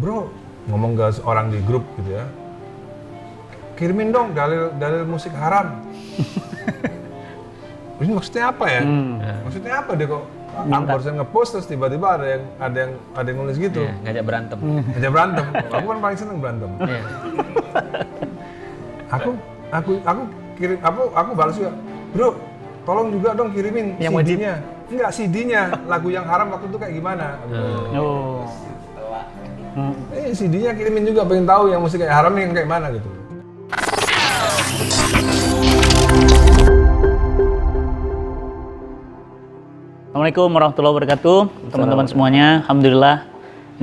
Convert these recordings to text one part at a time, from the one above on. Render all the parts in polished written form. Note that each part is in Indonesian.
bro, ngomong ke orang di grup gitu ya, kirimin dong dalil musik haram. Ini maksudnya apa ya? Maksudnya apa dia kok barusan ngepost terus tiba-tiba ada yang nulis gitu. Ngajak berantem. Ngajak berantem. Aku kan paling seneng berantem. Aku balas juga, bro, tolong juga dong kirimin yang CD-nya. Enggak, CD-nya, lagu yang haram waktu itu kayak gimana. CD-nya kirimin juga, pengen tahu yang musik kayak haram yang kayak mana gitu. Assalamualaikum warahmatullahi wabarakatuh, teman-teman semuanya. Alhamdulillah,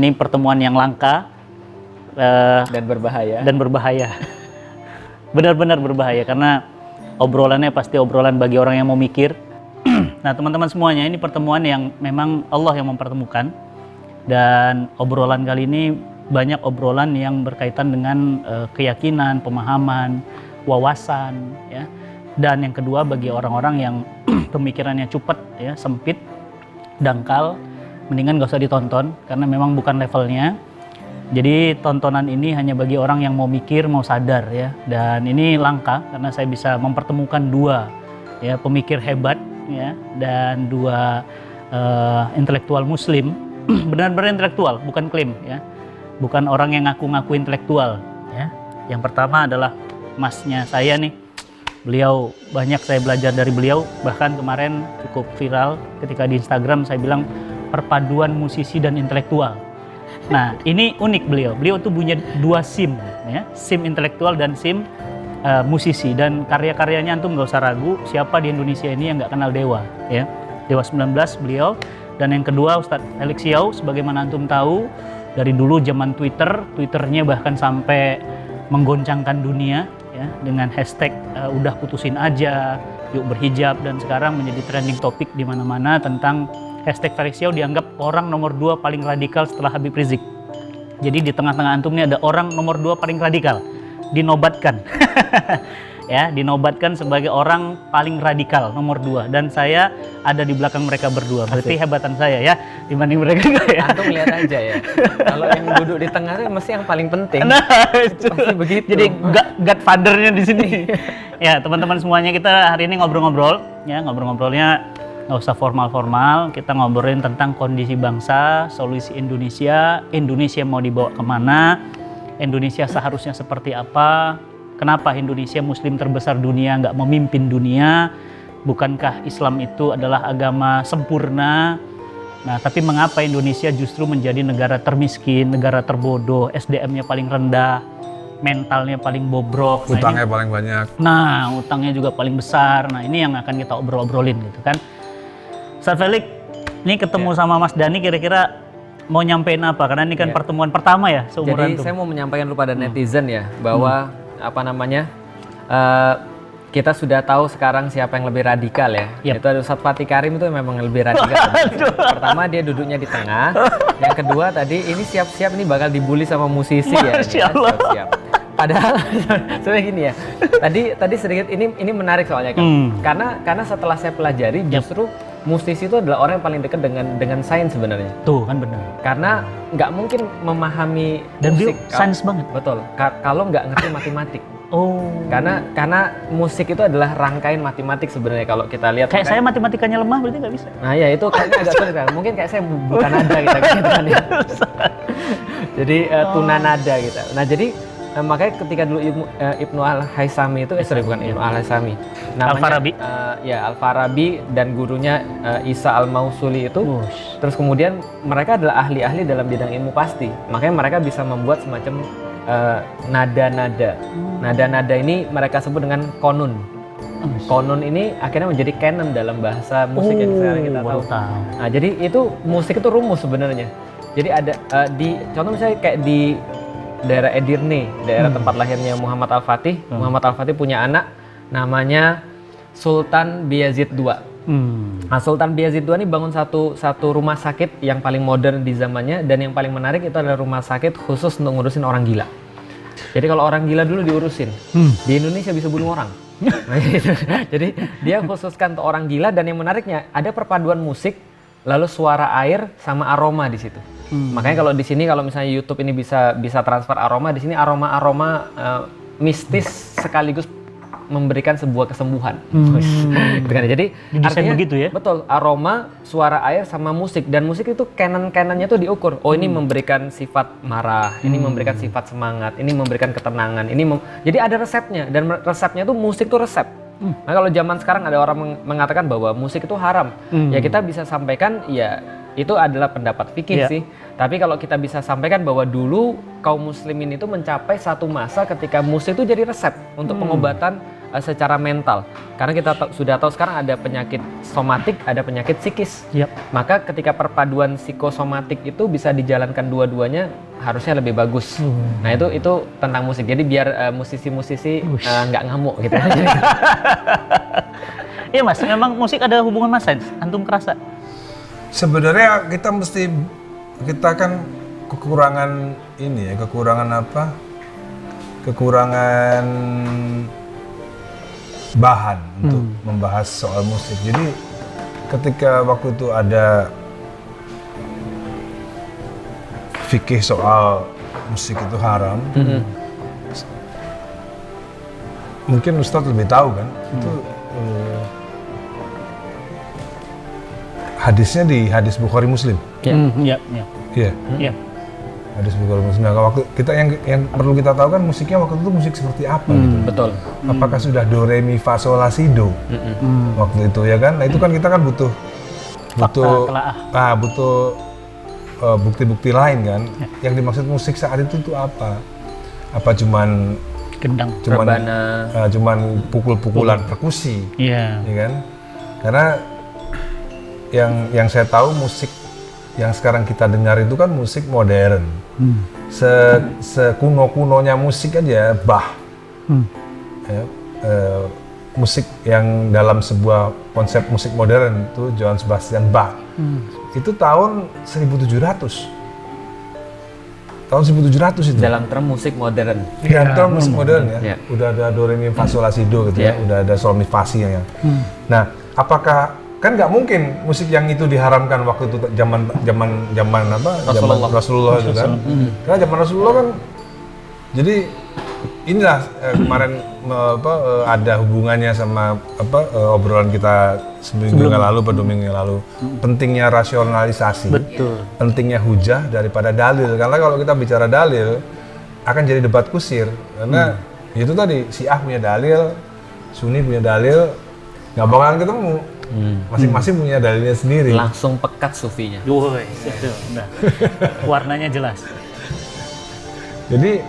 ini pertemuan yang langka Dan berbahaya. Benar-benar berbahaya karena obrolannya pasti obrolan bagi orang yang mau mikir. Nah, teman-teman semuanya, ini pertemuan yang memang Allah yang mempertemukan, dan obrolan kali ini banyak obrolan yang berkaitan dengan keyakinan, pemahaman, wawasan, ya. Dan yang kedua, bagi orang-orang yang pemikirannya cepat, ya, sempit, dangkal, mendingan gak usah ditonton karena memang bukan levelnya. Jadi tontonan ini hanya bagi orang yang mau mikir, mau sadar, ya. Dan ini langka karena saya bisa mempertemukan dua, ya, pemikir hebat, ya, dan dua intelektual Muslim, benar-benar intelektual, bukan klaim, ya, bukan orang yang ngaku-ngaku intelektual, ya. Yang pertama adalah masnya saya nih. Beliau banyak saya belajar dari beliau, bahkan kemarin cukup viral ketika di Instagram saya bilang perpaduan musisi dan intelektual. Nah, ini unik beliau. Beliau tuh punya dua SIM, ya, SIM intelektual dan SIM musisi, dan karya-karyanya antum nggak usah ragu siapa di Indonesia ini yang nggak kenal Dewa, ya. Dewa 19 beliau. Dan yang kedua Ustadz Felix Xiao, sebagaimana antum tahu dari dulu zaman Twitternya bahkan sampai menggoncangkan dunia, ya, dengan hashtag udah putusin aja, yuk berhijab, dan sekarang menjadi trending topik di mana-mana tentang hashtag Felix Xiao dianggap orang nomor 2 paling radikal setelah Habib Rizik. Jadi di tengah-tengah antum ini ada orang nomor 2 paling radikal, dinobatkan. Ya, dinobatkan sebagai orang paling radikal nomor 2, dan saya ada di belakang mereka berdua. Berarti hebatan saya, ya, dibanding mereka, ya. Antum lihat aja, ya. Kalau yang duduk di tengah itu mesti yang paling penting. Nah, itu. Pasti begitu. Jadi godfather-nya di sini. Ya, teman-teman semuanya, kita hari ini ngobrol-ngobrol, ya, ngobrol-ngobrolnya nggak usah formal-formal. Kita ngobrolin tentang kondisi bangsa, solusi Indonesia mau dibawa kemana, Indonesia seharusnya seperti apa, kenapa Indonesia Muslim terbesar dunia nggak memimpin dunia, bukankah Islam itu adalah agama sempurna. Nah, tapi mengapa Indonesia justru menjadi negara termiskin, negara terbodoh, SDM-nya paling rendah, mentalnya paling bobrok, Utangnya paling banyak. Nah, utangnya juga paling besar. Nah, ini yang akan kita obrol-obrolin gitu kan. Ustaz Felix, ini ketemu sama Mas Dhani, kira-kira mau nyampein apa? Karena ini kan pertemuan pertama, ya, seumuran. Jadi saya mau menyampaikan dulu pada netizen, ya, bahwa kita sudah tahu sekarang siapa yang lebih radikal, ya. Itu ada Ustadz Fatih Karim, itu memang lebih radikal. Pertama, dia duduknya di tengah. Yang kedua tadi, ini siap-siap ini bakal dibully sama musisi, ya. Siap-siap. Padahal sebenarnya gini, ya. Tadi sedikit ini menarik soalnya kan. Karena setelah saya pelajari, justru musisi itu adalah orang yang paling dekat dengan sains sebenarnya. Tuh kan benar. Karena nggak mungkin memahami dan musik. dia sains banget. Betul. Kalau nggak ngerti matematik. Oh. Karena musik itu adalah rangkaian matematik sebenarnya kalau kita lihat. Kayak saya matematikanya lemah, berarti nggak bisa. Nah, ya itu kayaknya agak sulit kan. Mungkin kayak saya bukan nada gitu kan, ya. Jadi tunanada gitu. Nah, jadi makanya ketika dulu Ibnu Al-Haisami itu bukan Ibnu Al-Haisami, namanya Al-Farabi. Al-Farabi dan gurunya Isa Al-Mausuli itu. Terus kemudian mereka adalah ahli-ahli dalam bidang ilmu pasti. Makanya mereka bisa membuat semacam nada-nada. Nada-nada ini mereka sebut dengan konun. Konun ini akhirnya menjadi canon dalam bahasa musik yang sekarang kita tahu. Nah, jadi itu musik itu rumus sebenarnya. Jadi ada contoh misalnya kayak di daerah Edirne, daerah tempat lahirnya Muhammad Al-Fatih. Muhammad Al-Fatih punya anak namanya Sultan Bayezid II. Nah, Sultan Bayezid II ini bangun satu rumah sakit yang paling modern di zamannya, dan yang paling menarik itu adalah rumah sakit khusus untuk ngurusin orang gila. Jadi kalau orang gila dulu diurusin, di Indonesia bisa bunuh orang. Nah, gitu. Jadi dia khususkan untuk orang gila, dan yang menariknya ada perpaduan musik lalu suara air sama aroma di situ. Makanya kalau di sini kalau misalnya YouTube ini bisa transfer aroma, di sini aroma mistis sekaligus memberikan sebuah kesembuhan. Jadi didesain begitu ya? Betul, aroma, suara air sama musik, dan musik itu canon-canonnya tuh diukur. Oh, ini memberikan sifat marah, ini memberikan sifat semangat, ini memberikan ketenangan, jadi ada resepnya, dan resepnya tuh musik tuh resep. Nah, kalau zaman sekarang ada orang mengatakan bahwa musik itu haram, ya kita bisa sampaikan ya itu adalah pendapat fikih sih. Tapi kalau kita bisa sampaikan bahwa dulu kaum muslimin itu mencapai satu masa ketika musik itu jadi resep untuk pengobatan secara mental. Karena kita sudah tahu sekarang ada penyakit somatik, ada penyakit psikis. Maka ketika perpaduan psikosomatik itu bisa dijalankan dua-duanya harusnya lebih bagus. Nah itu tentang musik. Jadi biar musisi-musisi nggak ngamuk gitu. Iya Mas, memang musik ada hubungan Mas Sains, antum kerasa? Sebenarnya kita kan kekurangan ini ya, kekurangan bahan untuk membahas soal musik. Jadi ketika waktu itu ada fikih soal musik itu haram, mungkin Ustadz lebih tahu kan, itu hadisnya di hadis Bukhari Muslim. Iya. Hadis Bukhari Muslim. Nah, waktu kita yang perlu kita tahu kan musiknya waktu itu musik seperti apa gitu. Betul. Apakah sudah do re mi fa sol la si do waktu itu ya kan? Nah itu kan kita kan butuh bukti-bukti lain kan. Yang dimaksud musik saat itu tuh apa? Apa cuman gendang, cuman pukul-pukulan perkusi, ya kan? Karena yang saya tahu musik yang sekarang kita dengar itu kan musik modern. Sekuno-kunonya musik aja Bach. Musik yang dalam sebuah konsep musik modern itu Johann Sebastian Bach. Itu tahun 1700. Tahun 1700 itu. Dalam term musik modern. Dalam term musik modern ya. Udah ada do re mi fa sol la si do gitu ya. Udah ada sol mi fa si ya. Nah, apakah kan nggak mungkin musik yang itu diharamkan waktu itu zaman Rasulullah itu kan? Karena zaman Rasulullah kan, jadi inilah kemarin ada hubungannya sama obrolan kita seminggu yang lalu, atau 2 minggu yang lalu, pentingnya rasionalisasi, pentingnya hujah daripada dalil. Karena kalau kita bicara dalil akan jadi debat kusir, karena itu tadi si A punya dalil, Sunni punya dalil, nggak bakalan ketemu. Masing-masing punya dalilnya sendiri. Langsung pekat sufinya. Nah, warnanya jelas. Jadi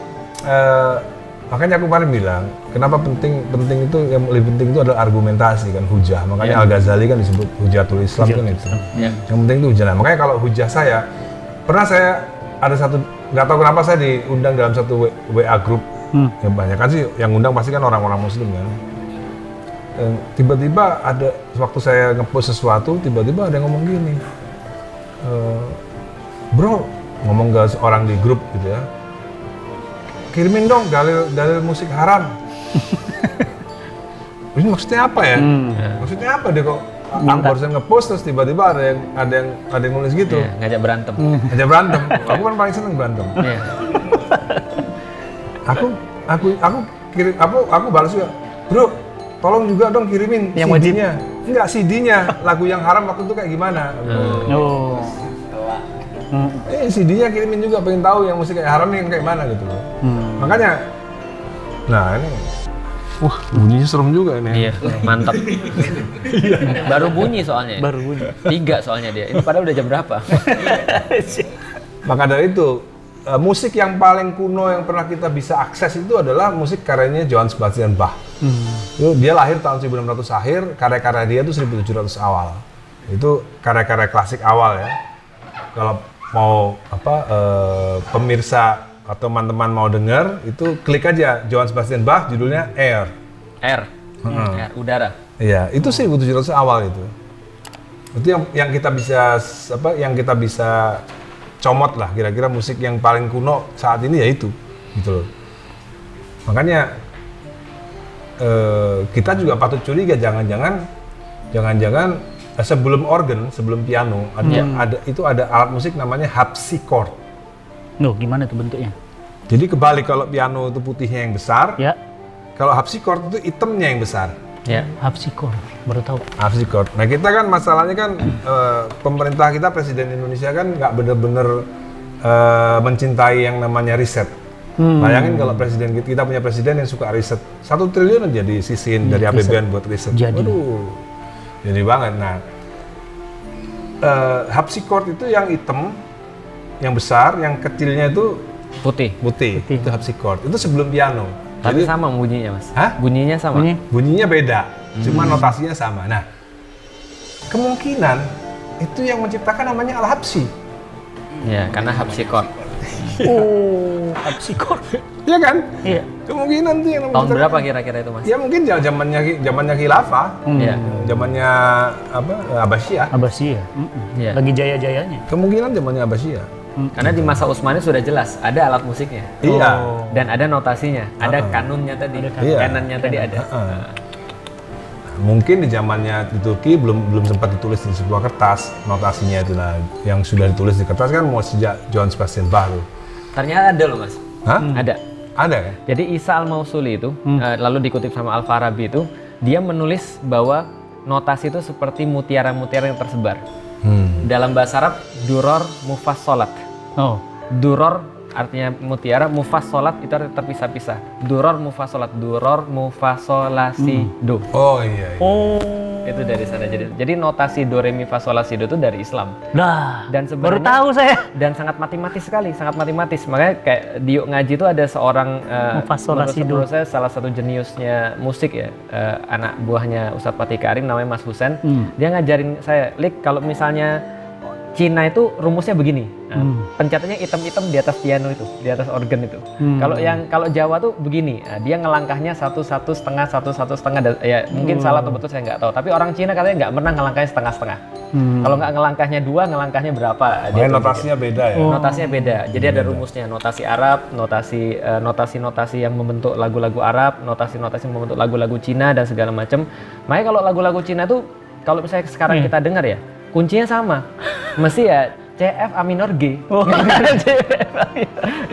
makanya aku kemarin bilang, kenapa penting itu, yang lebih penting itu adalah argumentasi kan, hujah. Makanya Al-Ghazali kan disebut hujatul Islam kan itu. Yang penting itu hujah. Nah, makanya kalau hujah saya ada satu, nggak tahu kenapa saya diundang dalam satu WA group. Yang banyak kan sih yang undang pasti kan orang-orang muslim kan. Tiba-tiba ada, waktu saya ngepost sesuatu, tiba-tiba ada yang ngomong gini, bro, ngomong ke orang di grup gitu ya, kirimin dong dalil musik haram. Ini maksudnya apa ya? Maksudnya apa deh kok? Aku barusan ngepost terus tiba-tiba ada yang nulis gitu. Ngajak berantem. Ngajak berantem. Aku kan paling seneng berantem. Aku balas juga, bro, tolong juga dong kirimin yang CD-nya. Enggak, CD-nya, lagu yang haram waktu itu kayak gimana. CD-nya kirimin juga, pengen tahu yang musik kayak haram nih kayak mana gitu. Makanya, nah ini, bunyinya serem juga ini. Iya, mantap. Baru bunyi soalnya. 3 soalnya dia. Ini padahal udah jam berapa? Maka dari itu, musik yang paling kuno yang pernah kita bisa akses itu adalah musik karyanya Johann Sebastian Bach. Itu dia lahir tahun 1600 akhir, karya-karya dia itu 1700 awal. Itu karya-karya klasik awal ya. Kalau mau pemirsa atau teman-teman mau dengar, itu klik aja Johann Sebastian Bach, judulnya Air, udara. Iya, itu 1700 awal itu. Itu yang kita bisa comot lah, kira-kira musik yang paling kuno saat ini ya itu, gitu loh. Makanya kita juga patut curiga, jangan-jangan sebelum organ, sebelum piano, ada alat musik namanya harpsichord. Loh, gimana tuh bentuknya? Jadi kebalik, kalau piano itu putihnya yang besar, Ya, kalau harpsichord itu hitamnya yang besar. Ya. harpsichord, baru tahu. Harpsichord. Nah kita kan masalahnya kan pemerintah kita, Presiden Indonesia kan nggak bener-bener mencintai yang namanya riset. Bayangin kalau kita punya presiden yang suka riset, 1 triliun aja disisihin dari APBN buat riset. Jadi. Waduh, jadi banget. Nah, harpsichord itu yang hitam, yang besar, yang kecilnya itu Putih. putih. Itu harpsichord. Itu sebelum piano. Tapi Jadi sama bunyinya, Mas. Hah? Bunyinya sama. Bunyi? bunyinya beda, cuma notasinya sama. Nah, kemungkinan itu yang menciptakan namanya al-habsi. Ya, karena harpsichord. Oh, harpsichord. Iya kan? Iya. Kemungkinan tuh yang Tahun menciptakan. berapa kira-kira itu, Mas? Ya mungkin zamannya khilafah, Iya. zamannya Abbasiyah. Abbasiyah. Iya. Lagi jaya-jayanya. Kemungkinan zamannya Abbasiyah. Karena di masa Utsmani sudah jelas ada alat musiknya. Iya. Dan ada notasinya, ada kanunnya tadi, Iya. kanannya tadi ada. Nah, mungkin di zamannya di Turki belum sempat ditulis di sebuah kertas notasinya itu. Nah, yang sudah ditulis di kertas kan mau sejak Johann Sebastian Bach tuh. Ternyata ada loh, Mas. Hah? Ada. Ada ya? Jadi Isa al-Mausuli itu, lalu dikutip sama Al-Farabi itu, dia menulis bahwa notasi itu seperti mutiara-mutiara yang tersebar. Dalam bahasa Arab, duror mufassolat. Oh, Duror artinya mutiara, mufassolat itu artinya terpisah-pisah. Duror mufassolasi do. Oh iya. oh, Itu dari sana. Jadi notasi do re mi fa sol la si do itu dari Islam. dah. Dan Baru sebenarnya tahu saya. dan sangat matematis sekali, sangat matematis. Makanya kayak di Yuk Ngaji itu ada seorang Mufassolasido. menurut saya salah satu jeniusnya musik ya, anak buahnya Ustadz Fatih Karim namanya Mas Husen. Dia ngajarin saya, Lik, kalau misalnya Cina itu rumusnya begini. Pencatatnya hitam-hitam di atas piano itu, di atas organ itu. Kalau Jawa tuh begini, dia ngelangkahnya satu setengah, ya mungkin salah atau betul saya nggak tahu. Tapi orang Cina katanya nggak pernah ngelangkahnya setengah-setengah. Kalau nggak ngelangkahnya 2, ngelangkahnya berapa? Makanya notasinya beda ya. Notasinya beda. Jadi ada rumusnya, notasi Arab, notasi-notasi yang membentuk lagu-lagu Arab, notasi-notasi yang membentuk lagu-lagu Cina dan segala macam. Makanya kalau lagu-lagu Cina tuh kalau misalnya sekarang kita dengar ya, kuncinya sama. Mesti ya CF A minor G.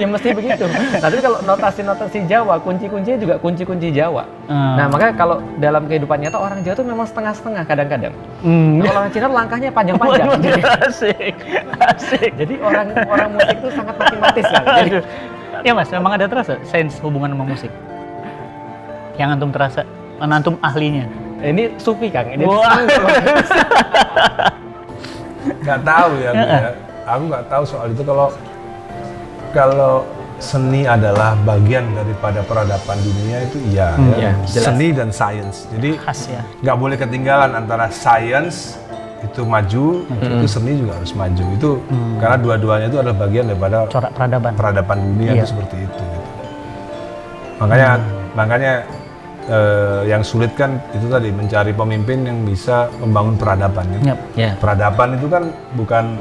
Ya mesti begitu. Tapi kalau notasi-notasi Jawa, kunci-kuncinya juga kunci-kunci Jawa. Nah, makanya kalau dalam kehidupan nyata orang Jawa tuh memang setengah-setengah kadang-kadang. Kalau orang Cina langkahnya panjang-panjang. Asik, asik. Jadi orang musik itu sangat matematis kan. Jadi, Ya Mas, memang ada terasa sains hubungan sama musik. Yang antum terasa, mana antum ahlinya. ini sufi Kang. Ini Wah. Nggak tahu ya, Bu, ya. Aku nggak tahu soal itu. Kalau seni adalah bagian daripada peradaban dunia itu iya. Iya, jelas. Seni dan sains. Jadi Khas ya. nggak boleh ketinggalan antara sains itu maju, itu seni juga harus maju. Itu karena dua-duanya itu adalah bagian daripada Corak peradaban. peradaban dunia Iya. itu seperti itu. Gitu. Makanya yang sulit kan itu tadi mencari pemimpin yang bisa membangun peradaban. Ya. Yap. ya. Peradaban itu kan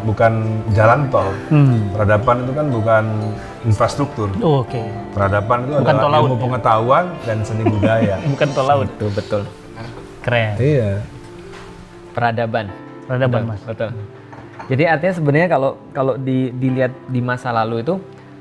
bukan jalan tol. Peradaban itu kan bukan infrastruktur. Oke. Peradaban itu Bukan tol adalah laut, ilmu ya? pengetahuan dan seni budaya. Bukan tol laut. Betul. Keren. Iya. Peradaban. Peradaban Mas. Betul. Jadi artinya sebenarnya kalau dilihat di masa lalu itu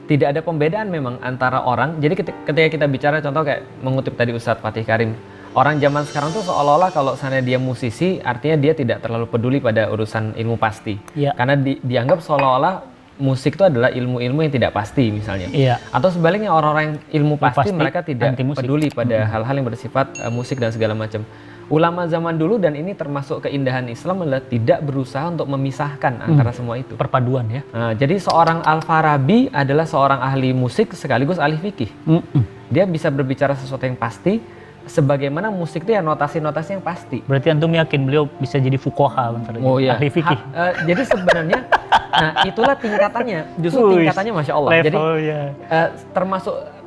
tidak ada pembedaan memang antara orang. Jadi ketika kita bicara contoh kayak mengutip tadi Ustadz Fatih Karim, orang zaman sekarang tuh seolah-olah kalau misalnya dia musisi, artinya dia tidak terlalu peduli pada urusan ilmu pasti. Iya. Karena dianggap seolah-olah musik itu adalah ilmu-ilmu yang tidak pasti misalnya. Iya. Atau sebaliknya orang-orang yang ilmu pasti Pasti, mereka tidak anti musik. peduli pada hal-hal yang bersifat musik dan segala macam. Ulama zaman dulu dan ini termasuk keindahan Islam adalah tidak berusaha untuk memisahkan antara semua itu. Perpaduan ya. Nah, jadi seorang Al-Farabi adalah seorang ahli musik sekaligus ahli fikih. Dia bisa berbicara sesuatu yang pasti, sebagaimana musik itu ya notasi-notasi yang pasti. Berarti antum yakin beliau bisa jadi fuqaha bentar lagi. Oh iya. Ahli fikih. Jadi sebenarnya, nah itulah tingkatannya. Justru Wih, tingkatannya masya Allah. Jadi levelnya.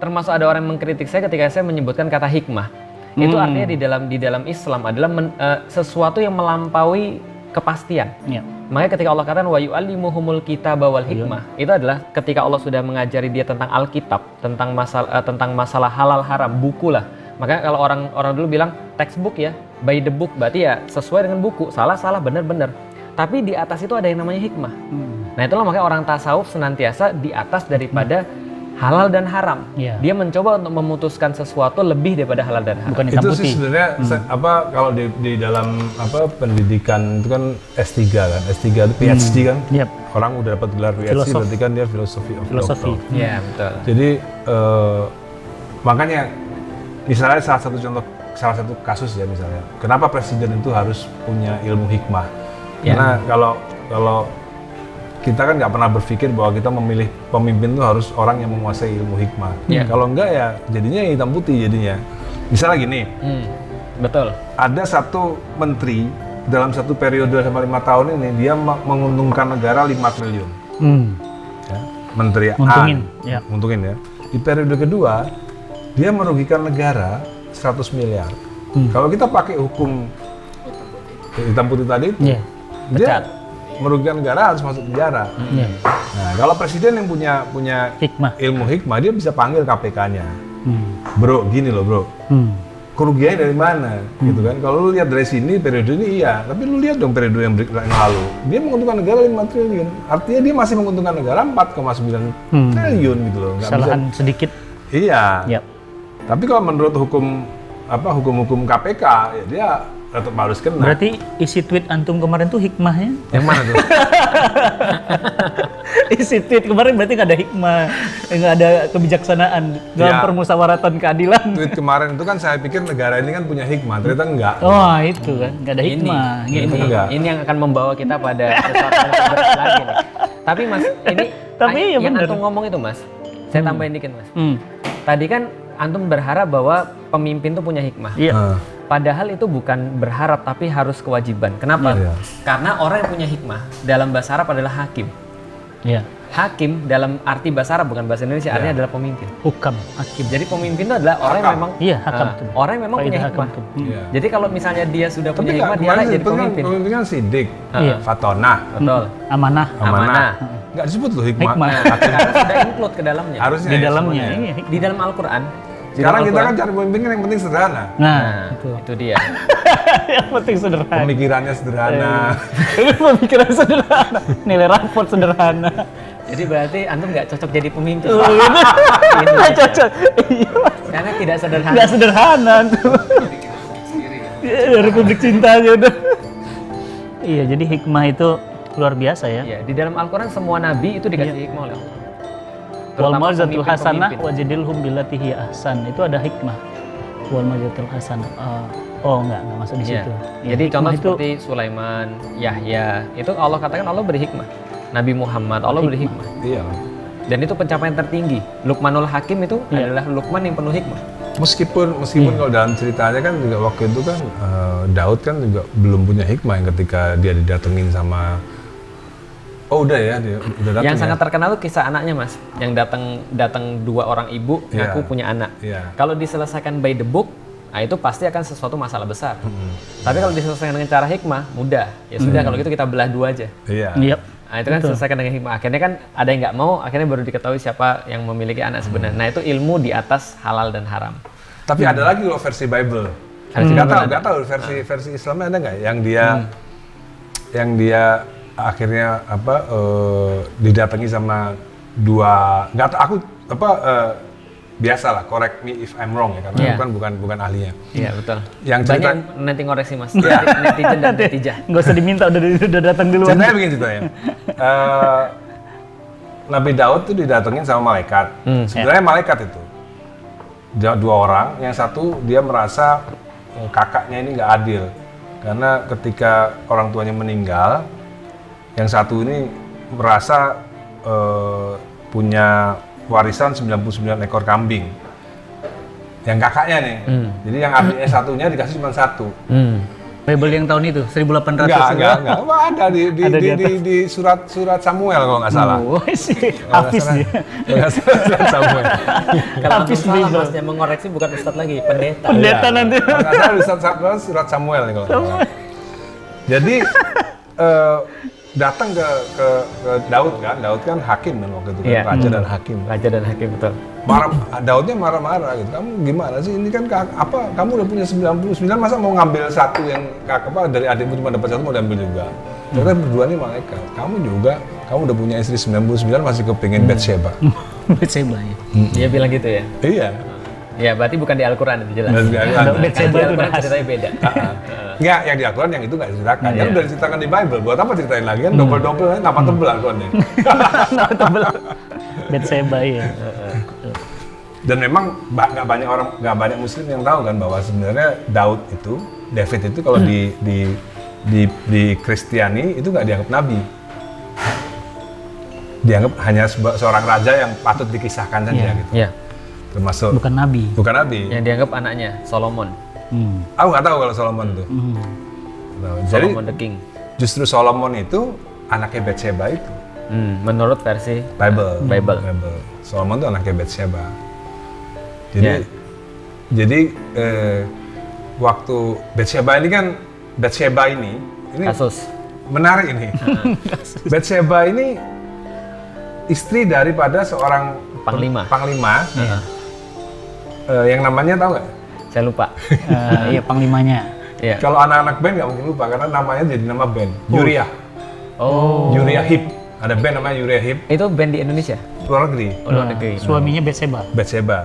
termasuk ada orang yang mengkritik saya ketika saya menyebutkan kata hikmah. Itu artinya di dalam Islam adalah sesuatu yang melampaui kepastian. Iya. Makanya ketika Allah katakan wa yu'allimuhumul kitaba wal hikmah, itu adalah ketika Allah sudah mengajari dia tentang Alkitab, tentang masalah halal haram, buku lah. Makanya kalau orang dulu bilang textbook ya, by the book berarti ya sesuai dengan buku, salah benar. Tapi di atas itu ada yang namanya hikmah. Nah itulah makanya orang tasawuf senantiasa di atas daripada halal dan haram. Iya. Dia mencoba untuk memutuskan sesuatu lebih daripada halal dan haram. Bukan hitam Itu putih. sih sebenarnya kalau di dalam pendidikan itu kan S3 kan, S3 itu PhD kan. Yap. Orang udah dapat gelar PhD Filosof. berarti kan dia filosofi of Filosofi. doctor. Iya betul. Jadi makanya misalnya salah satu kasus ya misalnya, kenapa presiden itu harus punya ilmu hikmah? Ya. Karena kalau kita kan nggak pernah berpikir bahwa kita memilih pemimpin itu harus orang yang menguasai ilmu hikmah. Ya. Kalau enggak ya jadinya hitam putih jadinya. Misalnya gini, Betul. ada satu menteri dalam satu periode selama 5 tahun ini dia menguntungkan negara 5 triliun. Ya, menteri Nguntungin, A, ya. nguntungin ya. Di periode kedua dia merugikan negara 100 miliar. Kalau kita pakai hukum hitam putih tadi itu, Iya. dia Pecat. merugikan negara harus masuk penjara. Iya. Nah, kalau presiden yang punya Hikmah. ilmu hikmah, dia bisa panggil KPK-nya. Bro, gini loh bro, kerugiannya dari mana? Gitu kan? Kalau lu lihat dari sini periode ini iya, tapi lu lihat dong periode yang lalu, dia menguntungkan negara 5 triliun. Artinya dia masih menguntungkan negara 4,9 triliun gitu loh. Nggak Kesalahan sedikit. Iya. Yap. Tapi kalau menurut hukum KPK, ya dia tetap harus kena. Berarti isi tweet antum kemarin tuh hikmahnya? Yang mana tuh? Isi tweet kemarin berarti nggak ada hikmah, nggak ada kebijaksanaan dalam Ya. permusawaratan keadilan. Tweet kemarin itu kan saya pikir negara ini kan punya hikmah, ternyata enggak. Wah itu kan, nggak ada hikmah. Gitu. Enggak. Ini yang akan membawa kita pada sesuatu yang lebih berat lagi nih. Tapi Mas, ini Tapi ya yang bener. antum ngomong itu Mas, saya tambahin dikit Mas. Hmm. Tadi kan antum berharap bahwa pemimpin tuh punya hikmah. Iya. Nah, Padahal itu bukan berharap tapi harus kewajiban. Kenapa? Iya. Karena orang yang punya hikmah dalam bahasa Arab adalah hakim. Iya. Hakim dalam arti bahasa Arab bukan bahasa Indonesia, artinya adalah pemimpin. Hukam, hakim. Jadi pemimpin itu adalah orang yang Hakam. memang Iya, hakam tuh. orang yang memang punya Kaidah hikmah. hakam tuh. iya. Jadi kalau misalnya dia sudah Tapi punya nggak, hikmah, dia kemarin layak jadi itu kan pemimpin. pemimpin kan sidik, Iya. fatonah, Betul. Amanah. Amanah. Nggak disebut loh hikmah. Hikmah. Karena sudah include ke dalamnya. Harusnya Di ya dalamnya. semuanya. Iya, hikmah. Di dalam Al-Quran. Sekarang kita kan cari pemimpin kan yang penting sederhana. Nah, itu dia. yang penting sederhana. Pemikirannya sederhana. Ini pemikiran sederhana. Nilai raport sederhana. Jadi berarti antum nggak cocok jadi pemimpin. Oh, gitu. Nggak cocok. Iya. Karena tidak sederhana. Nggak sederhana tuh. Ya, Republik Cintanya udah. Iya, jadi hikmah itu luar biasa ya. Ya, di dalam Al-Quran semua nabi itu dikasih hikmah oleh Allah. Wal Terutama mau'izatul hasanah pemimpin-pemimpin. wajadilhum billati hiya ahsan. Itu ada hikmah. Wal mau'izatul hasanah. Oh, enggak masuk di Iya. situ. Ya, Jadi hikmah contoh itu seperti Sulaiman, Yahya, itu Allah katakan Allah beri hikmah. Nabi Muhammad, Allah beri hikmah. Iya. Dan itu pencapaian tertinggi. Luqmanul Hakim itu Iya. adalah Luqman yang penuh hikmah. Meskipun kalau dalam ceritanya kan juga waktu itu kan Daud kan juga belum punya hikmah yang ketika dia didatengin sama udah ya dia udah datang Yang ya? sangat terkenal itu kisah anaknya Mas, yang datang dua orang ibu Iya. ngaku punya anak. Iya. Kalau diselesaikan by the book, nah itu pasti akan sesuatu masalah besar. Tapi kalau diselesaikan dengan cara hikmah, mudah. Ya sudah kalau gitu kita belah dua aja. Iya. Iya. Nah itu kan selesaikan dengan hikmah. Akhirnya kan ada yang nggak mau, akhirnya baru diketahui siapa yang memiliki anak sebenarnya. Nah itu ilmu di atas halal dan haram. Tapi ada lagi loh versi Bible. Nggak tahu versi Islamnya ada nggak yang dia akhirnya didatangi sama dua nggak tahu aku biasalah correct me if I'm wrong ya karena Iya. aku kan bukan ahlinya. Iya betul. Yang Banyak cerita- yang nanti ngoreksi Mas. Netizen dan netijah. Nggak usah diminta, udah datang duluan. Ceritanya begini ceritanya. Nabi Daud tuh didatengin sama malaikat. Sebenarnya malaikat itu dua orang. Yang satu dia merasa kakaknya ini nggak adil karena ketika orang tuanya meninggal, yang satu ini merasa punya warisan 99 ekor kambing. Yang kakaknya nih. Jadi yang adiknya satunya dikasih cuma satu. Bible yang tahun itu 1800. Enggak. Wah, ada Ada di atas. di surat Samuel kalau nggak salah. Oh, sih. Habis dia. Kalau nggak salah surat Samuel. Kalau Habis antum salah Bible. Mas yang mengoreksi bukan Ustadz lagi, pendeta. Pendeta Iya. nanti. Kalau nggak salah di surat Samuel nih kalau nggak salah. Jadi datang ke Daud kan. Daud kan hakim kan waktu itu kan, Iya. raja dan hakim. Raja dan hakim, betul. Daudnya marah-marah gitu. Kamu gimana sih? Ini kan kamu udah punya 99, masa mau ngambil satu yang dari adikmu cuma dapat satu mau diambil juga. Ternyata berdua nih malaikat. Kamu udah punya istri 99 masih kepingin Bathsheba. Bathsheba ya. Dia bilang gitu ya. Iya. Ya, berarti bukan di Al-Qur'an itu jelas. Dan di Al-Quran. Kalau Bathsheba di itu Al-Qur'an udah ceritanya beda. Enggak, yang di Al-Quran yang itu nggak diceritakan. Kan udah diceritakan di Bible. Buat apa ceritain lagi kan double-double kan nama tebel Al-Qurannya. Bathsheba ya. Dan memang nggak banyak Muslim yang tahu kan bahwa sebenarnya David itu kalau di Kristiani itu nggak dianggap nabi. Dianggap hanya seorang raja yang patut dikisahkan saja Iya. gitu. Iya. Termasuk Bukan nabi. bukan nabi. Yang dianggap anaknya Solomon. Aku nggak tahu kalau Solomon itu. Nah, jadi Solomon the King. justru Solomon itu anaknya Bathsheba itu. Menurut versi Bible. Solomon itu anaknya Bathsheba. Jadi waktu Bathsheba ini kasus. menarik ini. Bathsheba ini istri daripada seorang Panglima. Yang namanya tahu nggak? Saya lupa. Iya, panglimanya. Iya. Kalau anak-anak band nggak mungkin lupa karena namanya jadi nama band. Uriah. Oh. Uriah Heep. Ada band namanya Uriah Heep. Itu band di Indonesia. Luar negeri. Luar negeri. Suaminya Bathsheba. Bathsheba.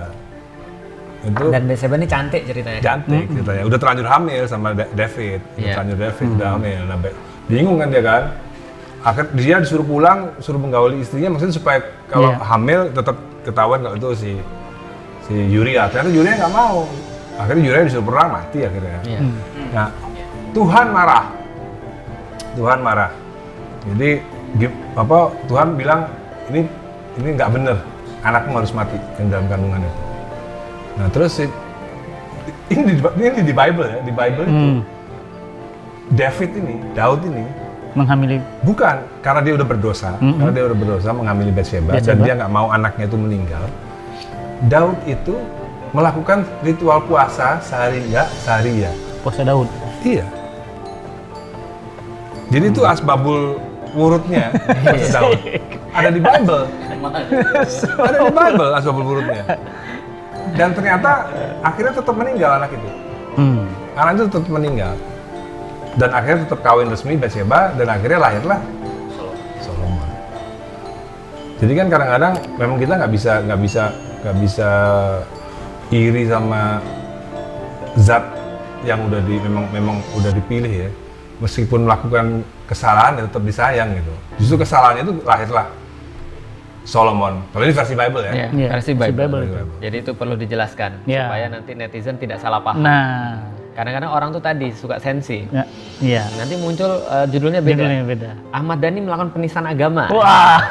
Itu Dan Bathsheba ini cantik ceritanya. cantik ceritanya. Udah terlanjur hamil sama David. Iya. Udah hamil. Nah, bingung kan dia kan? Akhirnya dia disuruh pulang, suruh menggauli istrinya maksudnya supaya kalau Iya. hamil tetap ketahuan kalau itu si Uriah. Ternyata Uriah nggak mau. Akhirnya Uriah disuruh perang, mati akhirnya. Iya. Nah, Tuhan marah. Jadi Tuhan bilang ini nggak bener, anakmu harus mati yang dalam kandungan itu. Nah terus ini di Bible ya, di Bible itu Daud ini Menghamili. bukan karena dia udah berdosa, menghamili Bathsheba dan dia nggak mau anaknya itu meninggal. Daud itu melakukan ritual puasa sehari ya. Puasa Daud. Iya. Jadi itu asbabul wurudnya Daud. Ada di Bible. Ada di Bible asbabul wurudnya. Dan ternyata akhirnya tetap meninggal anak itu. Anak itu tetap meninggal. Dan akhirnya tetap kawin resmi Bathsheba dan akhirnya lahirlah Solomon. Jadi kan kadang-kadang memang kita nggak bisa iri sama zat yang memang udah dipilih ya. Meskipun melakukan kesalahan ya tetap disayang gitu. Justru kesalahannya itu lahirlah Solomon. Kalau ini versi Bible ya. Iya, Iya, versi versi Bible. Bible itu. Jadi itu perlu dijelaskan Iya. supaya nanti netizen tidak salah paham. Nah, Kadang-kadang orang tuh tadi suka sensi. ya, iya. Nanti muncul judulnya beda. Judulnya beda. Ahmad Dhani melakukan penistaan agama. Wah.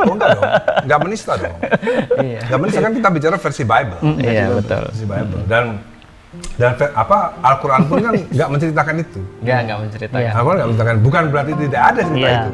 Oh enggak dong. Enggak menista dong. Iya. Enggak menista kan kita bicara versi Bible. Iya, betul. Versi Bible. Dan Al-Quran pun kan nggak menceritakan itu. Enggak menceritakan. Iya. Al-Quran nggak menceritakan. Bukan berarti tidak ada cerita Iya. itu.